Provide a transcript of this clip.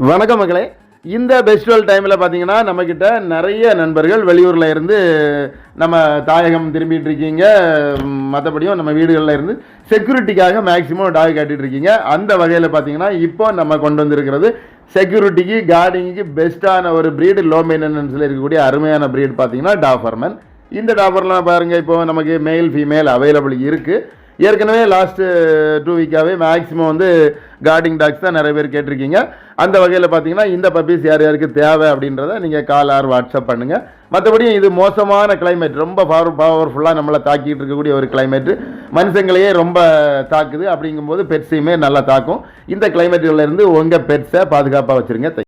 வணக்கம் மக்களே. இந்த பெஸ்டிவல் டைமில் பார்த்தீங்கன்னா நம்மக்கிட்ட நிறைய நண்பர்கள் வெளியூரில் இருந்து நம்ம தாயகம் திரும்பிட்டு இருக்கீங்க. மற்றபடியும் நம்ம வீடுகளில் இருந்து செக்யூரிட்டிக்காக மேக்ஸிமம் டாக் காட்டிகிட்டு இருக்கீங்க. அந்த வகையில் பார்த்தீங்கன்னா இப்போ நம்ம கொண்டு வந்திருக்கிறது செக்யூரிட்டிக்கு கார்டிங்குக்கு பெஸ்ட்டான ஒரு ப்ரீடு, லோ மெயின்டெனன்ஸில் இருக்கக்கூடிய அருமையான ப்ரீடு பார்த்தீங்கன்னா டாபர்மேன். இந்த டாபர்லாம் பாருங்கள், இப்போ நமக்கு மேல் ஃபீமேல் அவைலபிள் இருக்குது. ஏற்கனவே லாஸ்ட்டு 2 வீக்காகவே மேக்ஸிமம் வந்து கார்டிங் டாக்ஸ் தான் நிறைய பேர் கேட்டிருக்கீங்க. அந்த வகையில் பார்த்தீங்கன்னா இந்த பப்பீஸ் யார் யாருக்கு தேவை அப்படின்றத நீங்கள் கால் ஆர் வாட்ஸ்அப் பண்ணுங்கள். மற்றபடி இது மோசமான கிளைமேட், ரொம்ப பவர்ஃபுல்லாக நம்மளை தாக்கிட்டு இருக்கக்கூடிய ஒரு கிளைமேட்டு, மனுஷங்களையே ரொம்ப தாக்குது. அப்படிங்கும்போது பெட்ஸையுமே நல்லா தாக்கும். இந்த கிளைமேட்டுகளில் இருந்து உங்கள் பெட்ஸை பாதுகாப்பாக வச்சுருங்க.